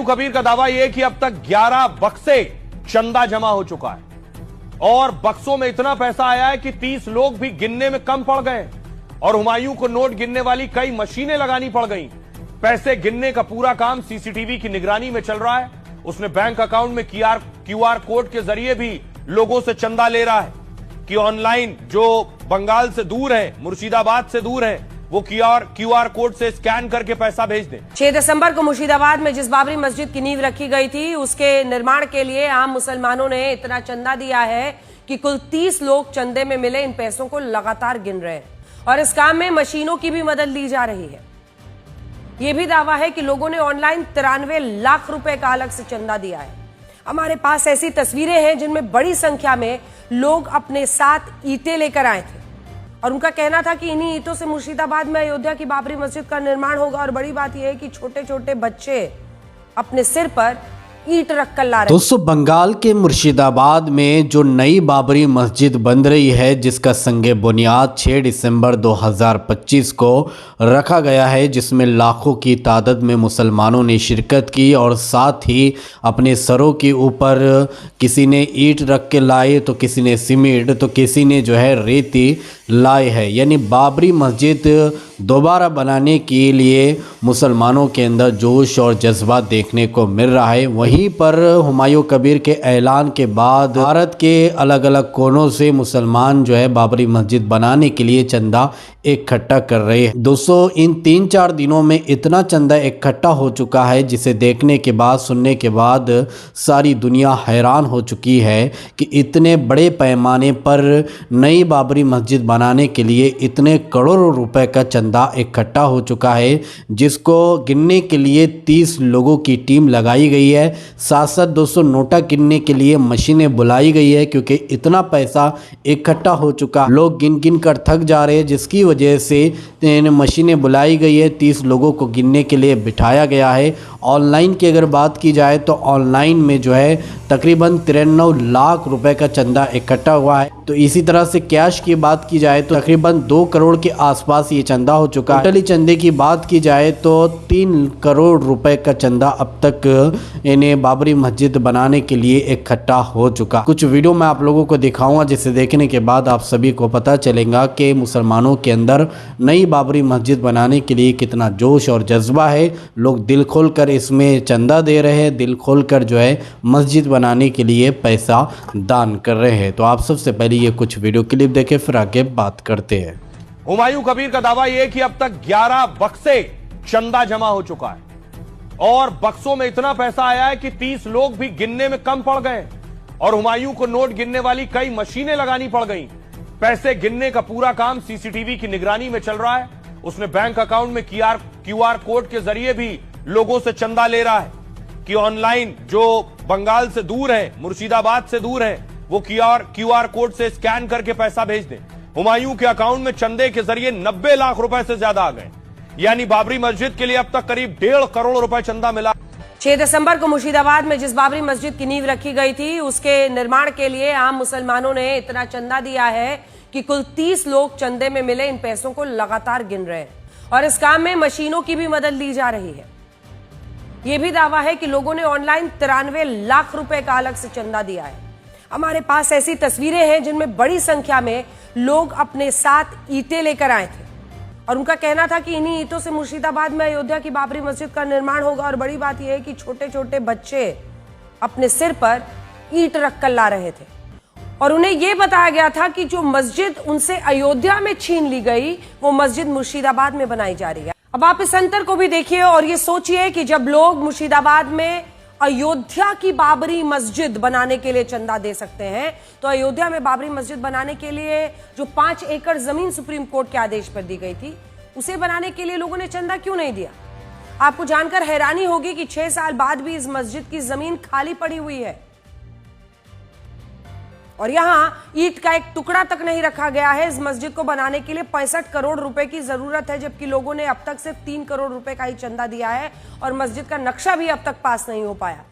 कबीर का दावा यह कि अब तक 11 बक्से चंदा जमा हो चुका है और बक्सों में इतना पैसा आया है कि 30 लोग भी गिनने में कम पड़ गए और हुमायूं को नोट गिनने वाली कई मशीनें लगानी पड़ गई। पैसे गिनने का पूरा काम सीसीटीवी की निगरानी में चल रहा है। उसने बैंक अकाउंट में क्यूआर कोड के जरिए भी लोगों से चंदा ले रहा है कि ऑनलाइन जो बंगाल से दूर है, मुर्शिदाबाद से दूर है, वो क्यूआर कोड से स्कैन करके पैसा भेज दें। 6 दिसंबर को मुर्शिदाबाद में जिस बाबरी मस्जिद की नींव रखी गई थी, उसके निर्माण के लिए आम मुसलमानों ने इतना चंदा दिया है कि कुल 30 लोग चंदे में मिले इन पैसों को लगातार गिन रहे हैं और इस काम में मशीनों की भी मदद ली जा रही है। यह भी दावा है कि लोगों ने ऑनलाइन 93 लाख रुपए का अलग से चंदा दिया है। हमारे पास ऐसी तस्वीरें हैं जिनमें बड़ी संख्या में लोग अपने साथ ईंटें लेकर आए थे और उनका कहना था कि इन्हीं ईंटों से मुर्शिदाबाद में अयोध्या की बाबरी मस्जिद का निर्माण होगा। और बड़ी बात यह है कि छोटे छोटे बच्चे अपने सिर पर ईंट रखकर ला रहे हैं। दोस्तों, बंगाल के मुर्शिदाबाद में जो नई बाबरी मस्जिद बन रही है, जिसका संगे बुनियाद 6 दिसंबर 2025 को रखा गया है, जिसमें लाखों की तादाद में मुसलमानों ने शिरकत की और साथ ही अपने सरों के ऊपर किसी ने ईंट रख के लाए, तो किसी ने सीमेंट, तो किसी ने जो है रेती लाए है। यानी बाबरी मस्जिद दोबारा बनाने के लिए मुसलमानों के अंदर जोश और जज्बा देखने को मिल रहा है। वहीं पर हुमायूं कबीर के ऐलान के बाद भारत के अलग अलग कोनों से मुसलमान जो है बाबरी मस्जिद बनाने के लिए चंदा इकट्ठा कर रहे हैं। दोस्तों, इन 3-4 दिनों में इतना चंदा इकट्ठा हो चुका है जिसे देखने के बाद, सुनने के बाद सारी दुनिया हैरान हो चुकी है कि इतने बड़े पैमाने पर नई बाबरी मस्जिद बनाने के लिए इतने करोड़ों रुपए का चंदा इकट्ठा हो चुका है, जिसको गिनने के लिए 30 लोगों की टीम लगाई गई है। साथ साथ दोस्तों, नोटा गिनने के लिए मशीनें बुलाई गई है क्योंकि इतना पैसा इकट्ठा हो चुका, लोग गिन गिन कर थक जा रहे हैं, जिसकी वजह से मशीनें बुलाई गई है। 30 लोगों को गिनने के लिए बिठाया गया है। ऑनलाइन की अगर बात की जाए तो ऑनलाइन में जो है तकरीबन 93 लाख रुपए का चंदा इकट्ठा हुआ है। तो इसी तरह से कैश की बात की जाए तो तकरीबन 2 करोड़ के आसपास ये चंदा हो चुका है। टोटली चंदे की बात की जाए तो 3 करोड़ रुपए का चंदा अब तक इन्हें बाबरी मस्जिद बनाने के लिए इकट्ठा हो चुका। कुछ वीडियो मैं आप लोगों को दिखाऊंगा, जिसे देखने के बाद आप सभी को पता चलेगा कि मुसलमानों के अंदर नई बाबरी मस्जिद बनाने के लिए कितना जोश और जज्बा है। लोग दिल खोल कर इसमें चंदा दे रहे हैं, दिल खोल कर जो है मस्जिद बनाने के लिए पैसा दान कर रहे हैं। तो आप सबसे पहले ये कुछ वीडियो क्लिप देखें, फिर आगे बात करते हैं। हुमायूं कबीर का दावा यह कि अब तक 11 बक्से चंदा जमा हो चुका है और बक्सों में इतना पैसा आया है कि 30 लोग भी गिनने में कम पड़ गए और हुमायूं को नोट गिनने वाली कई मशीनें लगानी पड़ गई। पैसे गिनने का पूरा काम सीसीटीवी की निगरानी में चल रहा है। उसने बैंक अकाउंट में क्यूआर कोड के जरिए भी लोगों से चंदा ले रहा है कि ऑनलाइन जो बंगाल से दूर है, मुर्शिदाबाद से दूर है, वो क्यूआर कोड से स्कैन करके पैसा भेज दें। हुमायूं के अकाउंट में चंदे के जरिए 90 लाख रुपए से ज्यादा आ गए। यानी बाबरी मस्जिद के लिए अब तक करीब 1.5 करोड़ रुपए चंदा मिला। 6 दिसंबर को मुर्शिदाबाद में जिस बाबरी मस्जिद की नींव रखी गई थी, उसके निर्माण के लिए आम मुसलमानों ने इतना चंदा दिया है कि कुल 30 लोग चंदे में मिले इन पैसों को लगातार गिन रहे हैं और इस काम में मशीनों की भी मदद ली जा रही है। यह भी दावा है कि लोगों ने ऑनलाइन 93 लाख रुपए का अलग से चंदा दिया है। हमारे पास ऐसी तस्वीरें हैं जिनमें बड़ी संख्या में लोग अपने साथ ईंटें लेकर आए थे और उनका कहना था कि इन्हीं ईंटों से मुर्शिदाबाद में अयोध्या की बाबरी मस्जिद का निर्माण होगा। और बड़ी बात यह है कि छोटे छोटे बच्चे अपने सिर पर ईंट रखकर ला रहे थे और उन्हें यह बताया गया था कि जो मस्जिद उनसे अयोध्या में छीन ली गई, वो मस्जिद मुर्शिदाबाद में बनाई जा रही है। अब आप इस अंतर को भी देखिए और ये सोचिए कि जब लोग मुर्शिदाबाद में अयोध्या की बाबरी मस्जिद बनाने के लिए चंदा दे सकते हैं, तो अयोध्या में बाबरी मस्जिद बनाने के लिए जो 5 एकड़ जमीन सुप्रीम कोर्ट के आदेश पर दी गई थी, उसे बनाने के लिए लोगों ने चंदा क्यों नहीं दिया? आपको जानकर हैरानी होगी कि 6 साल बाद भी इस मस्जिद की जमीन खाली पड़ी हुई है और यहां ईंट का एक टुकड़ा तक नहीं रखा गया है। इस मस्जिद को बनाने के लिए 65 करोड़ रुपए की जरूरत है, जबकि लोगों ने अब तक सिर्फ 3 करोड़ रुपए का ही चंदा दिया है और मस्जिद का नक्शा भी अब तक पास नहीं हो पाया।